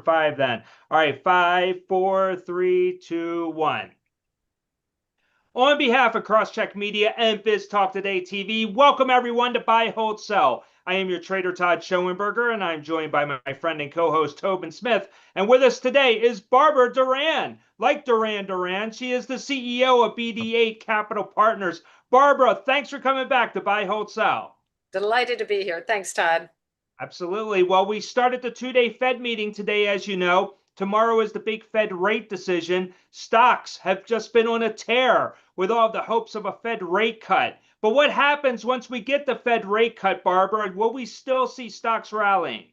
5 then. All right, 5, 4, 3, 2, 1. On behalf of Crosscheck Media and Biz Talk Today TV, welcome everyone to Buy, Hold, Sell. I am your trader Todd Schoenberger, and I'm joined by my friend and co-host Tobin Smith. And with us today is Barbara Doran. Like Doran, she is the CEO of BD8 Capital Partners. Barbara, thanks for coming back to Buy, Hold, Sell. Delighted to be here. Thanks, Todd. Absolutely. Well, we started the two-day Fed meeting today, as you know. Tomorrow is the big Fed rate decision. Stocks have just been on a tear with all the hopes of a Fed rate cut. But what happens once we get the Fed rate cut, Barbara? Will we still see stocks rallying?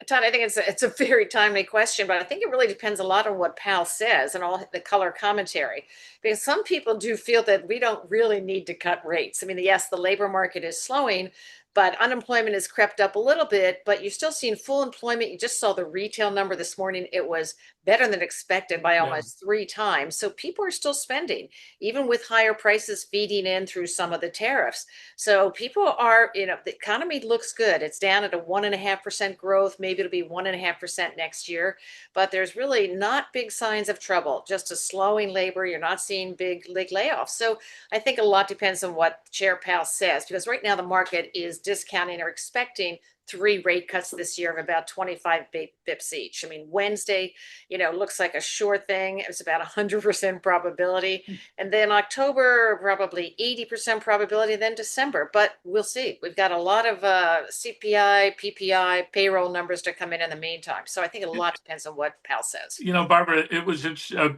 Todd, I think it's a very timely question, but I think it really depends a lot on what Powell says and all the color commentary, because some people do feel that we don't really need to cut rates. I mean, yes, the labor market is slowing, but unemployment has crept up a little bit, but you're still seeing full employment. You just saw the retail number this morning. It was better than expected by almost 3 times. So people are still spending, even with higher prices feeding in through some of the tariffs. So people are, the economy looks good. It's down at a 1.5% growth. Maybe it'll be 1.5% next year, but there's really not big signs of trouble, just a slowing labor. You're not seeing big layoffs. So I think a lot depends on what Chair Powell says, because right now the market is discounting or expecting 3 rate cuts this year of about 25 bips each. I mean, Wednesday, looks like a sure thing. It was about 100% probability. And then October, probably 80% probability, then December. But we'll see. We've got a lot of CPI, PPI, payroll numbers to come in the meantime. So I think a lot depends on what Powell says. Barbara, it was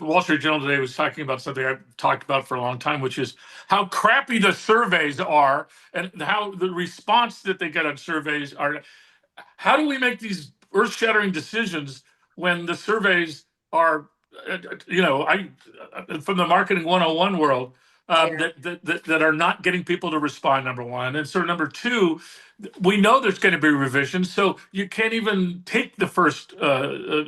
Wall Street Journal today was talking about something I've talked about for a long time, which is how crappy the surveys are and how the response that they get on surveys are. How do we make these earth-shattering decisions when the surveys are, from the marketing 101 world, that are not getting people to respond, number one. And so number two, we know there's going to be revisions, so you can't even take the first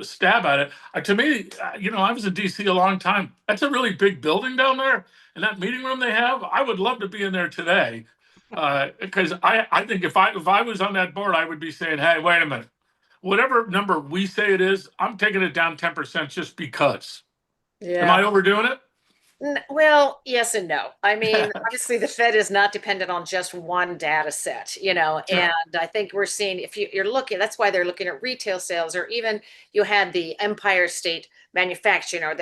stab at it. To me, I was in DC a long time. That's a really big building down there. And that meeting room they have, I would love to be in there today. Because I think if I was on that board, I would be saying, hey, wait a minute. Whatever number we say it is, I'm taking it down 10% just because. Yeah. Am I overdoing it? Well, yes and no. I mean, obviously the Fed is not dependent on just one data set, and I think we're seeing, if you're looking, that's why they're looking at retail sales, or even you had the Empire State Manufacturing or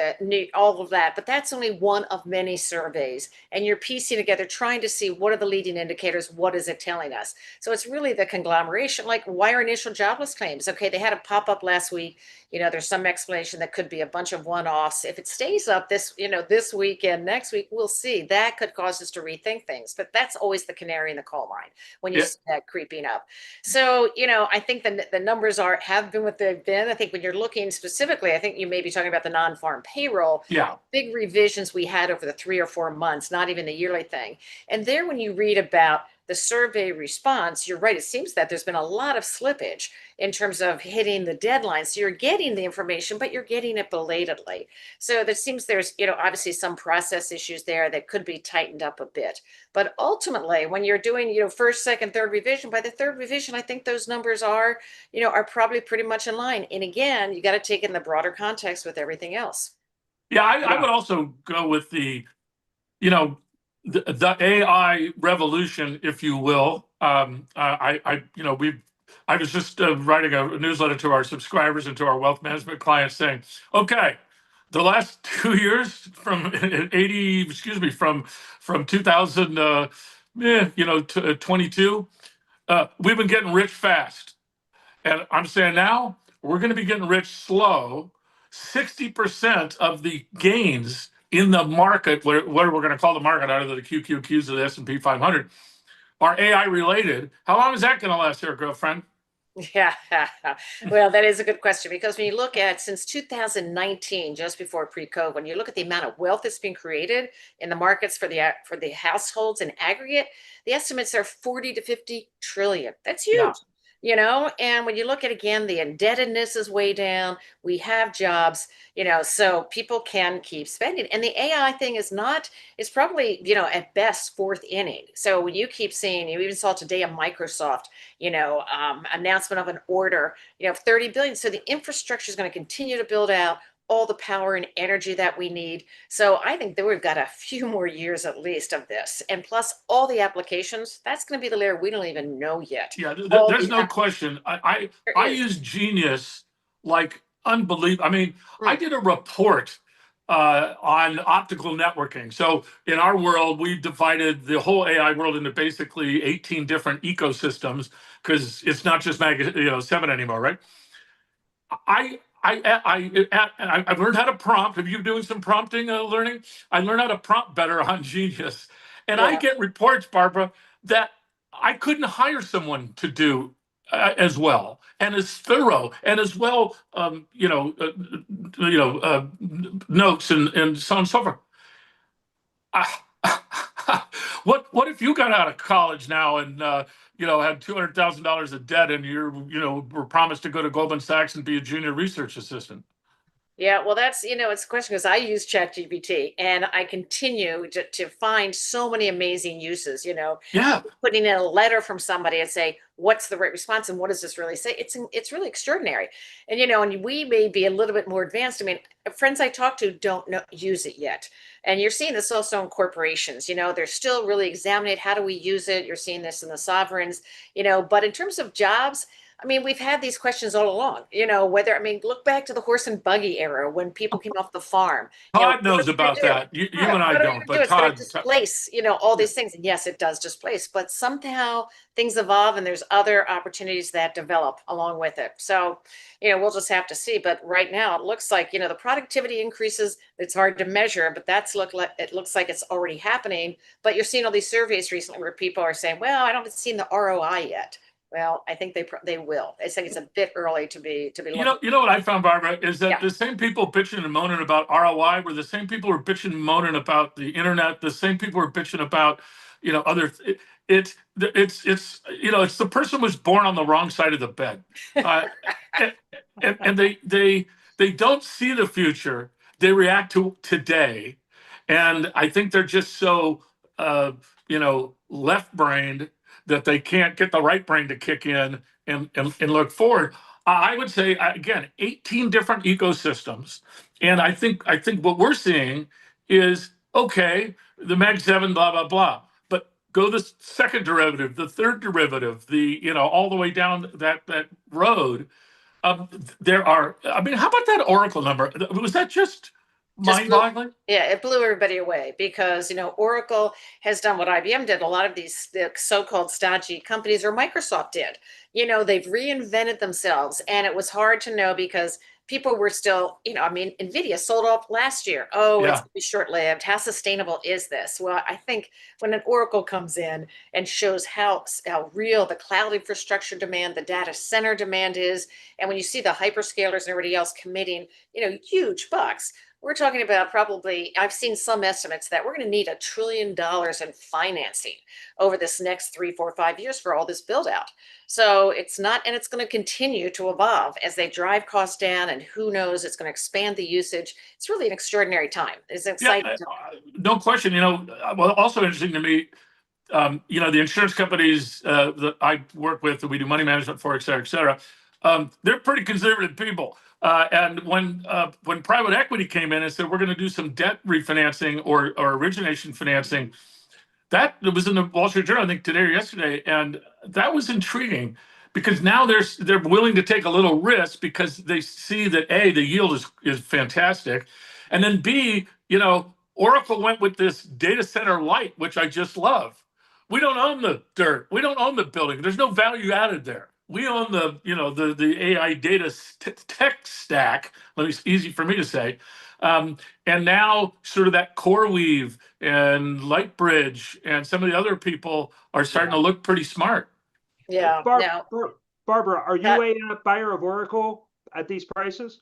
all of that, but that's only one of many surveys, and you're piecing together, trying to see what are the leading indicators, what is it telling us? So it's really the conglomeration, like why are initial jobless claims? Okay, they had a pop up last week. There's some explanation that could be a bunch of one-offs. If it stays up this week and next week, we'll see. That could cause us to rethink things. But that's always the canary in the coal mine when you see that creeping up. So, I think the numbers have been what they've been. I think when you're looking specifically, I think you may be talking about the non-farm payroll. Yeah. Big revisions we had over the 3 or 4 months, not even the yearly thing. And there, when you read about the survey response, you're right. It seems that there's been a lot of slippage in terms of hitting the deadline. So you're getting the information, but you're getting it belatedly. So there seems there's, obviously some process issues there that could be tightened up a bit. But ultimately, when you're doing, first, second, third revision, by the third revision, I think those numbers are probably pretty much in line. And again, you got to take it in the broader context with everything else. Yeah, I would also go with the AI revolution, if you will. I was just writing a newsletter to our subscribers and to our wealth management clients saying, okay, the last 2 years from 2022, we've been getting rich fast. And I'm saying now we're going to be getting rich slow. 60% of the gains in the market, what we're going to call the market out of the QQQs of the S&P 500, are AI related. How long is that going to last here, girlfriend? Yeah, well, that is a good question, because when you look at since 2019, just before pre-COVID, when you look at the amount of wealth that's been created in the markets for the households in aggregate, the estimates are 40 to 50 trillion. That's huge. And when you look at, again, the indebtedness is way down, we have jobs, so people can keep spending. And the AI thing is probably, at best fourth inning. So when you keep seeing, you even saw today a Microsoft, announcement of an order, 30 billion. So the infrastructure is going to continue to build out all the power and energy that we need. So I think that we've got a few more years at least of this. And plus all the applications, that's going to be the layer we don't even know yet. Yeah, All there's the no question. there I is. use Genius like unbelievable. I mean, I Mm. did a report on optical networking. So in our world, we divided the whole AI world into basically 18 different ecosystems because it's not just 7 anymore, right? I've learned how to prompt. Have you doing some prompting learning? I learned how to prompt better on Genius, and I Yeah. get reports, Barbara, that I couldn't hire someone to do as well and as thorough and as well, notes and so on and so forth. What if you got out of college now and had $200,000 of debt and were promised to go to Goldman Sachs and be a junior research assistant? Yeah, well, that's, it's a question because I use ChatGPT and I continue to find so many amazing uses, Yeah. putting in a letter from somebody and say, what's the right response and what does this really say? It's really extraordinary. And, and we may be a little bit more advanced. I mean, friends I talk to don't use it yet. And you're seeing this also in corporations, they're still really examining how do we use it? You're seeing this in the sovereigns, but in terms of jobs, I mean, we've had these questions all along, look back to the horse and buggy era when people came off the farm. Todd What are knows we going about to do? that. You Yeah, and I what are we don't, going to do? but It's going to Todd. displace, all these things. And yes, it does displace, but somehow things evolve and there's other opportunities that develop along with it. So, we'll just have to see. But right now it looks like, the productivity increases. It's hard to measure, but it looks like it's already happening. But you're seeing all these surveys recently where people are saying, well, I don't see the ROI yet. Well, I think they will. I think it's a bit early to be looking. You know what I found, Barbara, is that Yeah. the same people bitching and moaning about ROI were the same people who are bitching and moaning about the internet. The same people who are bitching about, other. It's the person was born on the wrong side of the bed, and, and they don't see the future. They react to today, and I think they're just so left brained that they can't get the right brain to kick in and look forward. I would say again, 18 different ecosystems, and I think what we're seeing is okay. The Mag 7, blah blah blah, but go the second derivative, the third derivative, all the way down that road. There are. I mean, how about that Oracle number? Was that just mind-boggling? Yeah, it blew everybody away because, Oracle has done what IBM did. A lot of these the so-called stodgy companies or Microsoft did. They've reinvented themselves and it was hard to know because people were still, NVIDIA sold off last year. Oh, it's Yeah. going to be short-lived. How sustainable is this? Well, I think when an Oracle comes in and shows how real the cloud infrastructure demand, the data center demand is, and when you see the hyperscalers and everybody else committing, huge bucks, we're talking about probably, I've seen some estimates that we're going to need $1 trillion in financing over this next 3, 4, 5 years for all this build out. So it's going to continue to evolve as they drive costs down and who knows, it's going to expand the usage. It's really an extraordinary time. It's exciting. No question. Well, also interesting to me, the insurance companies that I work with, that we do money management for, et cetera, et cetera, they're pretty conservative people. And when private equity came in and said we're going to do some debt refinancing or origination financing, that was in the Wall Street Journal, I think today or yesterday, and that was intriguing because now they're willing to take a little risk because they see that A, the yield is fantastic, and then B, Oracle went with this data center light, which I just love. We don't own the dirt. We don't own the building. There's no value added there. We own the AI data tech stack. Easy for me to say. And now sort of that CoreWeave and Lightbridge and some of the other people are starting to look pretty smart. Yeah. Barbara, are you a buyer of Oracle at these prices?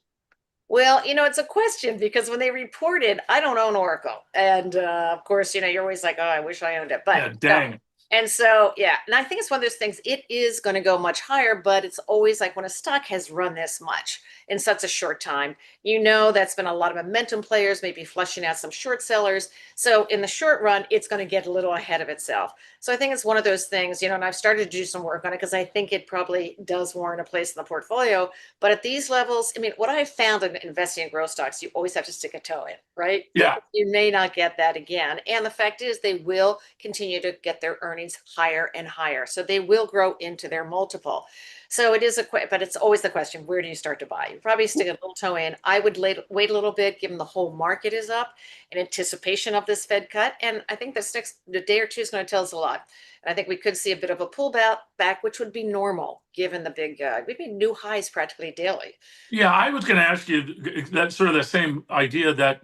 Well, it's a question because when they reported, I don't own Oracle. And of course, you're always like, oh, I wish I owned it. But yeah, dang. And so, yeah, and I think it's one of those things, it is going to go much higher, but it's always like when a stock has run this much in such a short time, that's been a lot of momentum players, maybe flushing out some short sellers. So in the short run, it's going to get a little ahead of itself. So I think it's one of those things, and I've started to do some work on it because I think it probably does warrant a place in the portfolio. But at these levels, I mean, what I found in investing in growth stocks, you always have to stick a toe in, right? Yeah. You may not get that again. And the fact is, they will continue to get their earnings higher and higher. So they will grow into their multiple. So it is but it's always the question, where do you start to buy? You probably stick a little toe in. I would wait a little bit, given the whole market is up in anticipation of this Fed cut. And I think the day or two is going to tell us a lot. And I think we could see a bit of a pullback, which would be normal given the big, we'd be new highs practically daily. Yeah, I was going to ask you that sort of the same idea that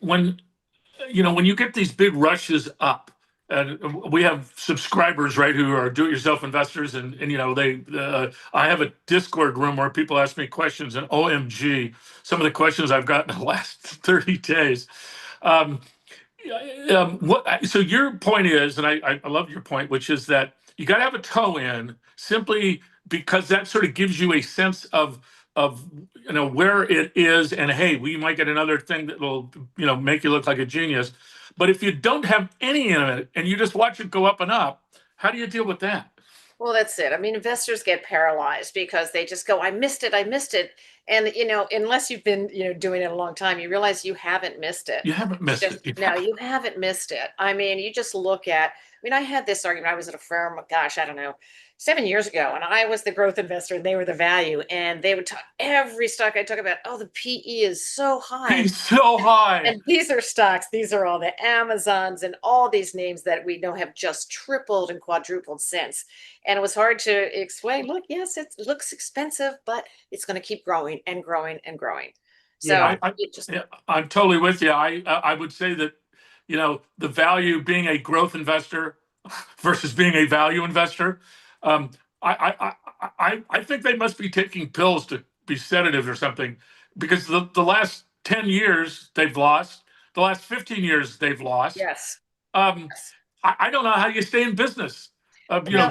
when you get these big rushes up, and we have subscribers, right, who are do-it-yourself investors, and I have a Discord room where people ask me questions, and OMG, some of the questions I've gotten in the last 30 days. So your point is, and I love your point, which is that you got to have a toe in simply because that sort of gives you a sense of where it is, and hey, we might get another thing that will make you look like a genius. But if you don't have any in it and you just watch it go up and up, how do you deal with that? Well, that's it. I mean, investors get paralyzed because they just go, I missed it. I missed it. And, unless you've been, doing it a long time, you realize you haven't missed it. You haven't missed it. No, you haven't missed it. I mean, you just look at, I had this argument. I was at a firm, gosh, I don't know, 7 years ago, and I was the growth investor and they were the value. And they would talk every stock I talk about, oh, the PE is so high. He's so high. And these are stocks, these are all the Amazons and all these names that we know have just tripled and quadrupled since. And it was hard to explain, look, yes, it looks expensive, but it's going to keep growing and growing and growing. So yeah, I'm totally with you. I would say that, the value being a growth investor versus being a value investor, I think they must be taking pills to be sedative or something, because the last 10 years they've lost, the last 15 years they've lost. Yes. I don't know how you stay in business,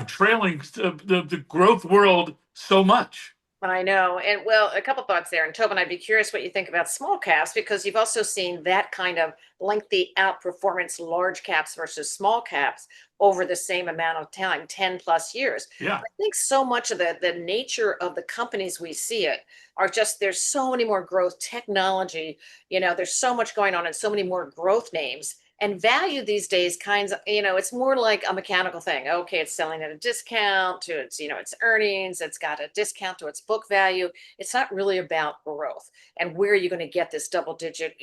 trailing the growth world so much. I know. And well, a couple thoughts there. And Tobin, I'd be curious what you think about small caps, because you've also seen that kind of lengthy outperformance, large caps versus small caps over the same amount of time, 10 plus years. Yeah. I think so much of the nature of the companies we see it are just, there's so many more growth technology, there's so much going on and so many more growth names. And value these days it's more like a mechanical thing. Okay, it's selling at a discount to its, its earnings. It's got a discount to its book value. It's not really about growth and where you're going to get this double digit,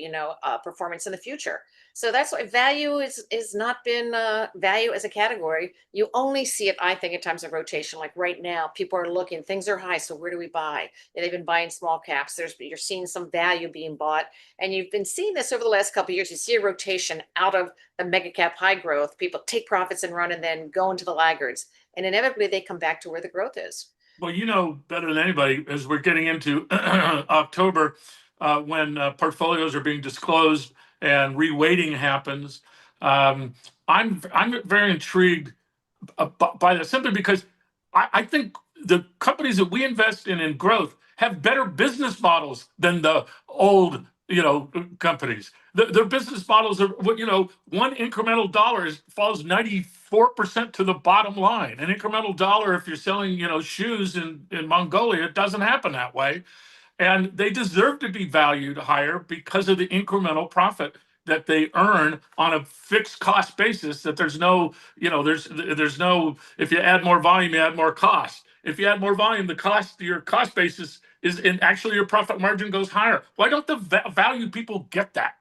performance in the future. So that's why value is not been value as a category. You only see it, I think, in times of rotation. Like right now, people are looking, things are high. So where do we buy? And they've been buying small caps. You're seeing some value being bought. And you've been seeing this over the last couple of years. You see a rotation out of the mega cap high growth. People take profits and run and then go into the laggards. And inevitably they come back to where the growth is. Well, better than anybody, as we're getting into October, when portfolios are being disclosed and reweighting happens. I'm very intrigued by that, simply because I think the companies that we invest in growth have better business models than the old companies. Their business models are one incremental dollar falls 94% to the bottom line. An incremental dollar, if you're selling shoes in Mongolia, it doesn't happen that way. And they deserve to be valued higher because of the incremental profit that they earn on a fixed cost basis. That there's no, there's no, if you add more volume, you add more cost. If you add more volume, your cost basis is, and actually your profit margin goes higher. Why don't the value people get that?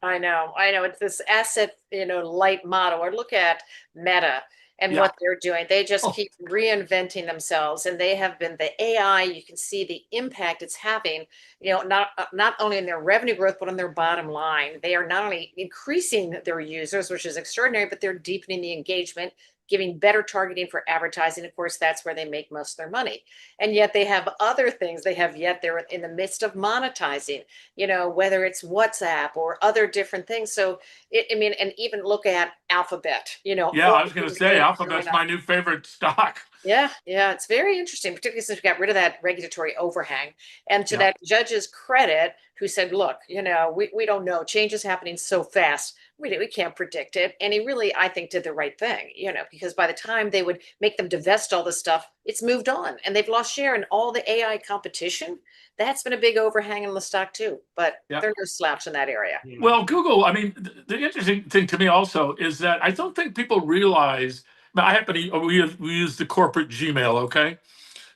I know. It's this asset, light model. Or look at Meta and what they're doing. They just keep reinventing themselves, and they have been the AI. You can see the impact it's having, not only in their revenue growth, but on their bottom line. They are not only increasing their users, which is extraordinary, but they're deepening the engagement. giving better targeting for advertising. Of course, that's where they make most of their money. And yet they have other things they're in the midst of monetizing, whether it's WhatsApp or other different things. So and even look at Alphabet, Yeah, all I the was going to things say they're Alphabet's doing. my new favorite stock. Yeah, it's very interesting, particularly since we got rid of that regulatory overhang. And to Yeah. that judge's credit, who said, look, we don't know. Change is happening so fast. We can't predict it. And he really, I think, did the right thing, because by the time they would make them divest all this stuff, it's moved on and they've lost share in all the AI competition. That's been a big overhang on the stock too. But Yeah. there are no slouch in that area. Yeah. Well, Google, I mean, the interesting thing to me also is that I don't think people realize. I happen to we use the corporate Gmail, okay?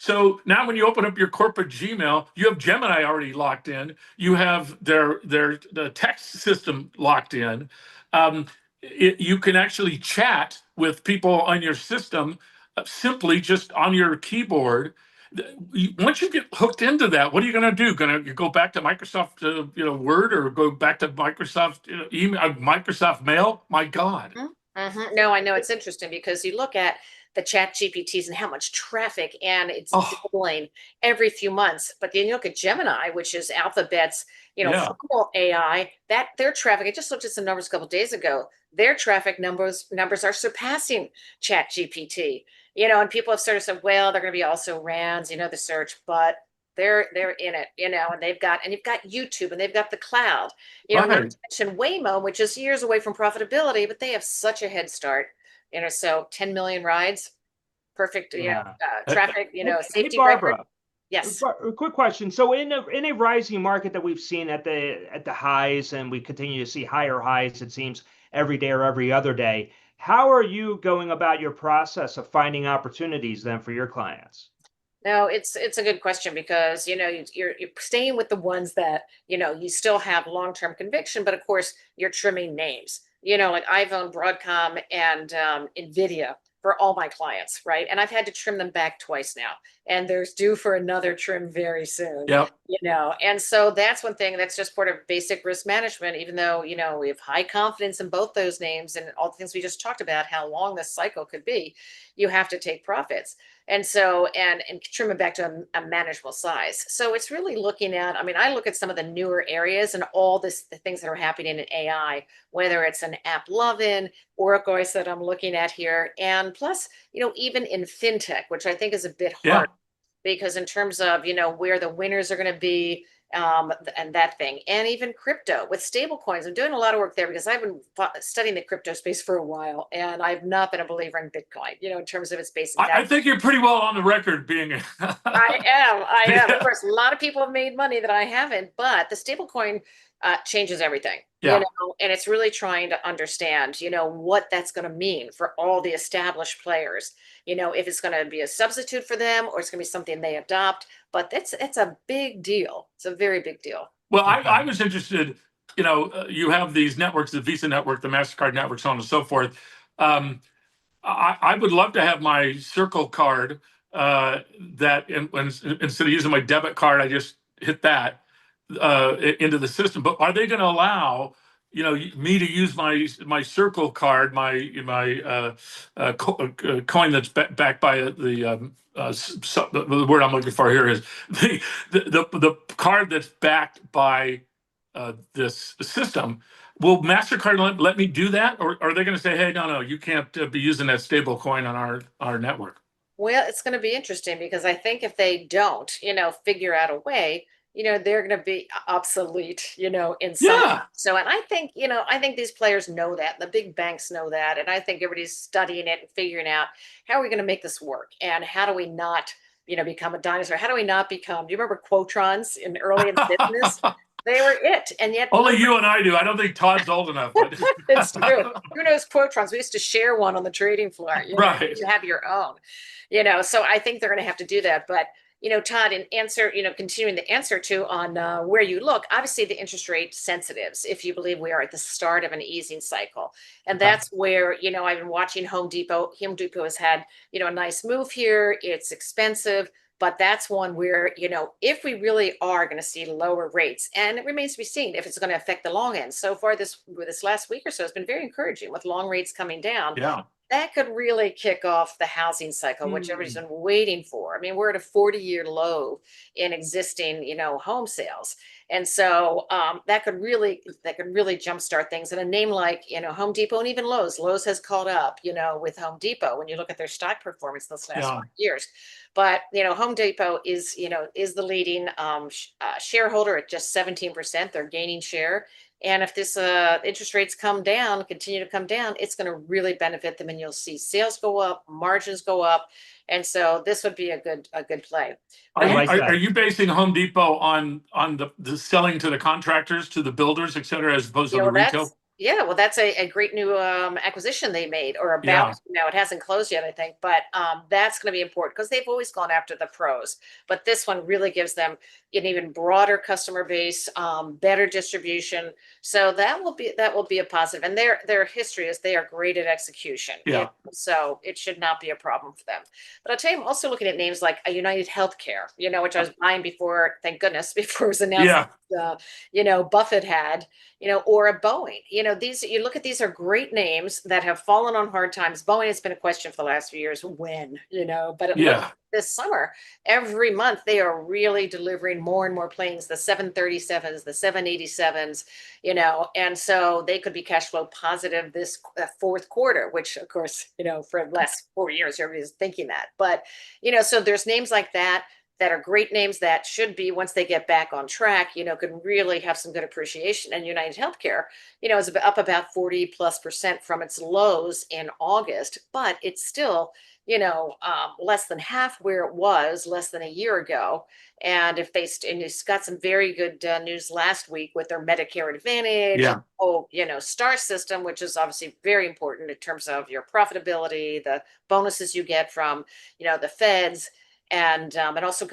So now when you open up your corporate Gmail, you have Gemini already locked in. You have the text system locked in. You can actually chat with people on your system simply just on your keyboard. Once you get hooked into that, what are you going to do? Going to go back to Microsoft, Word, or go back to Microsoft email, Microsoft Mail? My God. Mm-hmm. No, I know it's interesting because you look at the chat GPTs and how much traffic, and it's doubling every few months. But then you look at Gemini, which is Alphabet's, Yeah. formal AI, that their traffic, I just looked at some numbers a couple of days ago, their traffic numbers are surpassing chat GPT. And people have sort of said, well, they're going to be also RANs, the search, but they're in it, and you've got YouTube and they've got the cloud, not Right. to mention Waymo, which is years away from profitability, but they have such a head start. So 10 million rides, perfect, Yeah. traffic, Hey, safety record. Barbara, Yes. a quick question. So in a rising market that we've seen at the highs, and we continue to see higher highs, it seems every day or every other day, how are you going about your process of finding opportunities then for your clients? No, it's a good question because you're staying with the ones that you still have long-term conviction, but of course you're trimming names. Like I've owned Broadcom and Nvidia for all my clients, right? And I've had to trim them back twice now, and there's due for another trim very soon. Yep. And so that's one thing that's just part of basic risk management. Even though we have high confidence in both those names and all the things we just talked about, how long this cycle could be, you have to take profits. And so, and trim it back to a manageable size. So it's really looking at, I look at some of the newer areas and all the things that are happening in AI, whether it's an app lovin, Oracle that I'm looking at here. And plus, even in fintech, which I think is a bit Yeah. hard because in terms of, where the winners are going to be, and that thing, and even crypto with stable coins. I'm doing a lot of work there because I've been studying the crypto space for a while, and I've not been a believer in Bitcoin, in terms of its basic. I think you're pretty well on the record being. I am. Yeah. Of course, a lot of people have made money that I haven't, but the stable coin changes everything. Yeah. And it's really trying to understand, what that's going to mean for all the established players. If it's going to be a substitute for them or it's going to be something they adopt. But it's a big deal. It's a very big deal. Well, I was interested. You have these networks, the Visa network, the MasterCard network, so on and so forth. I would love to have my Circle card that instead of using my debit card, I just hit that into the system. But are they going to allow me to use my Circle card, my coin that's backed by the word I'm looking for here is the card that's backed by this system? Will MasterCard let me do that, or are they going to say, "Hey, no, you can't be using that stable coin on our network"? Well, it's going to be interesting because I think if they don't, figure out a way, they're going to be obsolete, in some. Yeah. So, and I think these players know that. The big banks know that. And I think everybody's studying it and figuring out how are we going to make this work and how do we not, become a dinosaur? How do we not become, do you remember Quotrons early in business? They were it. And yet Only you and I do. I don't think Todd's old enough. But it's true. Who knows Quotrons? We used to share one on the trading floor. Right. You have your own. So I think they're going to have to do that. But Todd, in answer, continuing the answer to on where you look, obviously the interest rate sensitives, if you believe we are at the start of an easing cycle. And that's where, I've been watching Home Depot. Home Depot has had, a nice move here. It's expensive. But that's one where, if we really are going to see lower rates, and it remains to be seen if it's going to affect the long end. So far, this last week or so has been very encouraging with long rates coming down. Yeah. that could really kick off the housing cycle, which everybody's been waiting for. I mean, we're at a 40-year low in existing, home sales. And so that could really jumpstart things. And a name like, Home Depot and even Lowe's has caught up, with Home Depot when you look at their stock performance this last Yeah. 5 years. But, Home Depot is the leading shareholder at just 17%. They're gaining share. And if this interest rates continue to come down, it's going to really benefit them, and you'll see sales go up, margins go up, and so this would be a good play. Are you basing Home Depot on the selling to the contractors, to the builders, et cetera, as opposed to the retail? Well, that's a great new acquisition they made, or about now. It hasn't closed yet, I think, but that's going to be important because they've always gone after the pros. But this one really gives them an even broader customer base, better distribution. So that will be a positive. And their history is they are great at execution. Yeah. So it should not be a problem for them. But I'll tell you, I'm also looking at names like a United Healthcare, which I was buying before, thank goodness, before it was announced. Buffett had, or a Boeing. These, you look at, these are great names that have fallen on hard times. Boeing has been a question for the last few years, when, but this summer, every month, they are really delivering more and more planes, the 737s, the 787s, and so they could be cash flow positive this fourth quarter, which of course, for the last 4 years, everybody's thinking that. But, so there's names like that are great names that should be, once they get back on track, could really have some good appreciation. And United Healthcare, is up about 40+% from its lows in August, but it's still, less than half where it was less than a year ago. And if they and you got some very good news last week with their Medicare Advantage, Star system, which is obviously very important in terms of your profitability, the bonuses you get from, the feds, and also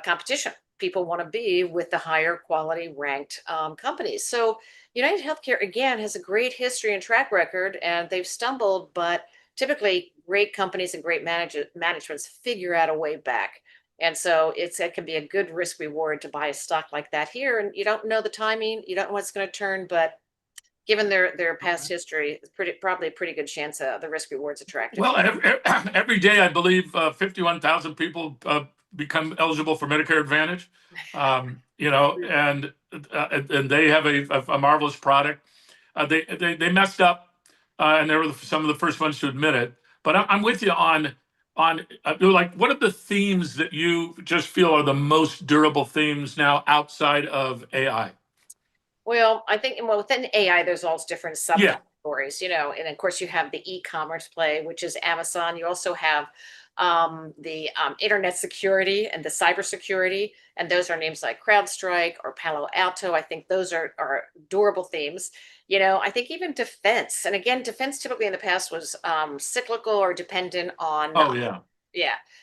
competition. People want to be with the higher quality ranked companies. So United Healthcare, again, has a great history and track record, and they've stumbled, but typically great companies and great managements figure out a way back. And so it can be a good risk reward to buy a stock like that here. And you don't know the timing, you don't know what's going to turn, but given their past history, it's probably a pretty good chance the risk reward's attractive. Well, every day, I believe 51,000 people become eligible for Medicare Advantage, and they have a marvelous product. They messed up, and they were some of the first ones to admit it. But I'm with you on like, what are the themes that you just feel are the most durable themes now outside of AI? Well, I think within AI, there's all different subcategories, and of course you have the e-commerce play, which is Amazon. You also have the internet security and the cybersecurity, and those are names like CrowdStrike or Palo Alto. I think those are durable themes. I think even defense, and again, defense typically in the past was cyclical or dependent on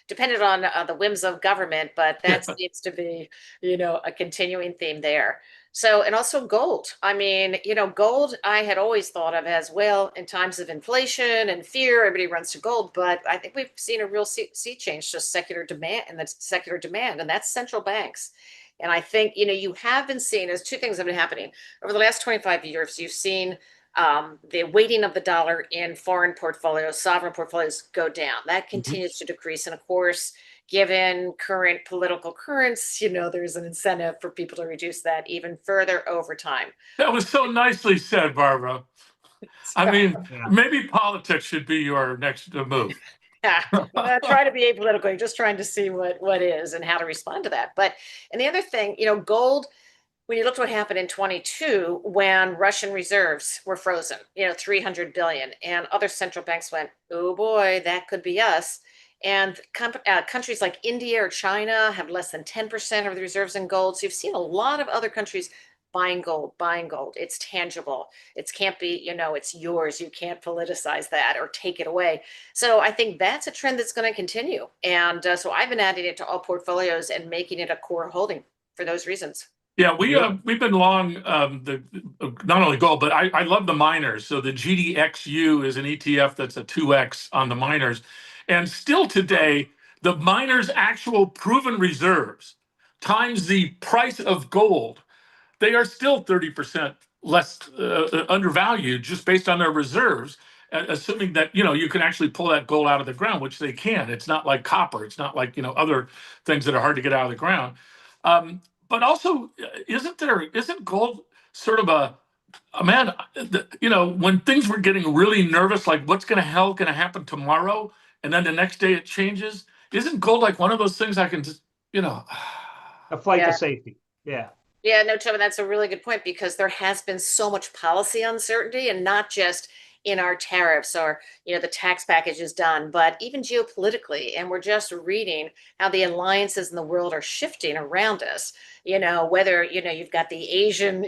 dependent on the whims of government, but that seems to be, a continuing theme there. So, and also gold. I mean, gold I had always thought of as, well, in times of inflation and fear, everybody runs to gold. But I think we've seen a real sea change, just secular demand, and that's central banks. And I think, you have been seeing, there's two things that have been happening. Over the last 25 years, you've seen the weighting of the dollar in foreign portfolios, sovereign portfolios, go down. That continues to decrease. And of course, given current political currents, there's an incentive for people to reduce that even further over time. That was so nicely said, Barbara. I mean, maybe politics should be your next move. Try to be apolitical. You're just trying to see what is and how to respond to that. But, and the other thing, gold, when you looked at what happened in 22, when Russian reserves were frozen, 300 billion, and other central banks went, oh boy, that could be us. And countries like India or China have less than 10% of the reserves in gold. So you've seen a lot of other countries buying gold. It's tangible. It can't be, it's yours. You can't politicize that or take it away. So I think that's a trend that's going to continue. And so I've been adding it to all portfolios and making it a core holding for those reasons. Yeah, we've been long not only gold, but I love the miners. So the GDXU is an ETF that's a 2x on the miners. And still today, the miners' actual proven reserves times the price of gold, they are still 30% less undervalued just based on their reserves. assuming that, you can actually pull that gold out of the ground, which they can. It's not like copper. It's not like, other things that are hard to get out of the ground. But also, isn't gold sort of a man, when things were getting really nervous, like what's going to happen tomorrow? And then the next day it changes. Isn't gold like one of those things I can just, A flight to safety. Yeah. Yeah, no, Trevor, that's a really good point because there has been so much policy uncertainty and not just in our tariffs or, the tax package is done, but even geopolitically. And we're just reading how the alliances in the world are shifting around us, whether, you've got the Asian,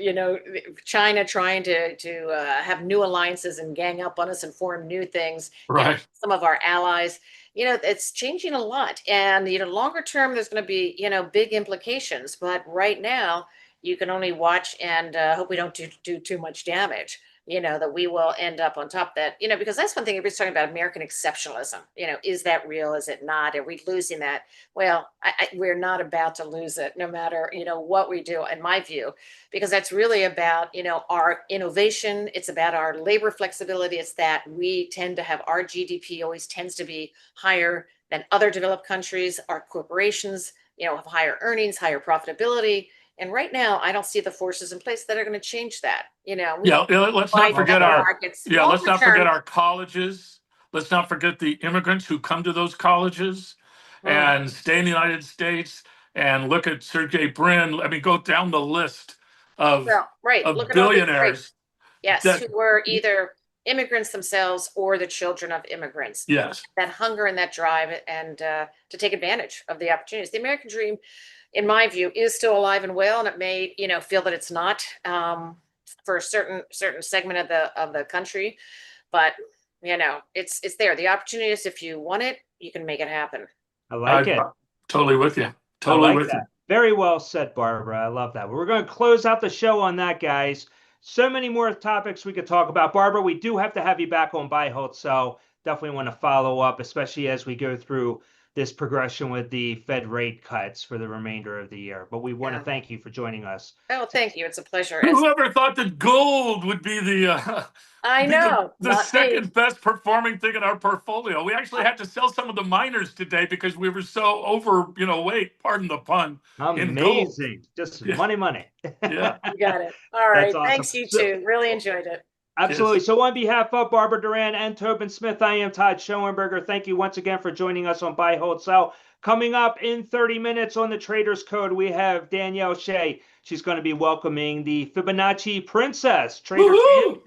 China trying to have new alliances and gang up on us and form new things. right. Some of our allies, it's changing a lot. And, longer term, there's going to be, big implications. But right now, you can only watch and hope we don't do too much damage, that we will end up on top of that, because that's one thing everybody's talking about, American exceptionalism. Is that real? Is it not? Are we losing that? Well, we're not about to lose it, no matter, what we do, in my view, because that's really about, our innovation. It's about our labor flexibility. It's that we tend to have our GDP always tends to be higher than other developed countries. Our corporations, have higher earnings, higher profitability. And right now, I don't see the forces in place that are going to change that. Let's not forget let's not forget our colleges. Let's not forget the immigrants who come to those colleges and stay in the United States and look at Sergey Brin. I mean, go down the list of look at billionaires. Who were either immigrants themselves or the children of immigrants. Yes. That hunger and that drive and to take advantage of the opportunities. The American dream, in my view, is still alive and well, and it may, feel that it's not for a certain segment of the country, but it's there. The opportunity is, if you want it, you can make it happen. I like it. Totally with you. Totally with you. Very well said, Barbara. I love that. We're going to close out the show on that, guys. So many more topics we could talk about. Barbara, we do have to have you back on Buy, Hold, Sell. Definitely want to follow up, especially as we go through this progression with the Fed rate cuts for the remainder of the year. But we want to thank you for joining us. Oh, thank you. It's a pleasure. Whoever thought that gold would be the second best performing thing in our portfolio? We actually had to sell some of the miners today because we were so overweight, pardon the pun. Amazing. Just money. Yeah. You got it. All right. Awesome. Thanks, you too. Really enjoyed it. Absolutely. Yes. So on behalf of Barbara Doran and Tobin Smith, I am Todd Schoenberger. Thank you once again for joining us on Buy, Hold, Sell. Coming up in 30 minutes on the Traders Code, we have Danielle Shea. She's going to be welcoming the Fibonacci Princess Trader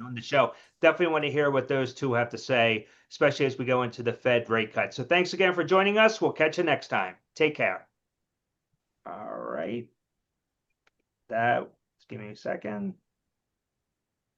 on the show. Definitely want to hear what those two have to say, especially as we go into the Fed rate cut. So thanks again for joining us. We'll catch you next time. Take care. All right. Give me a second.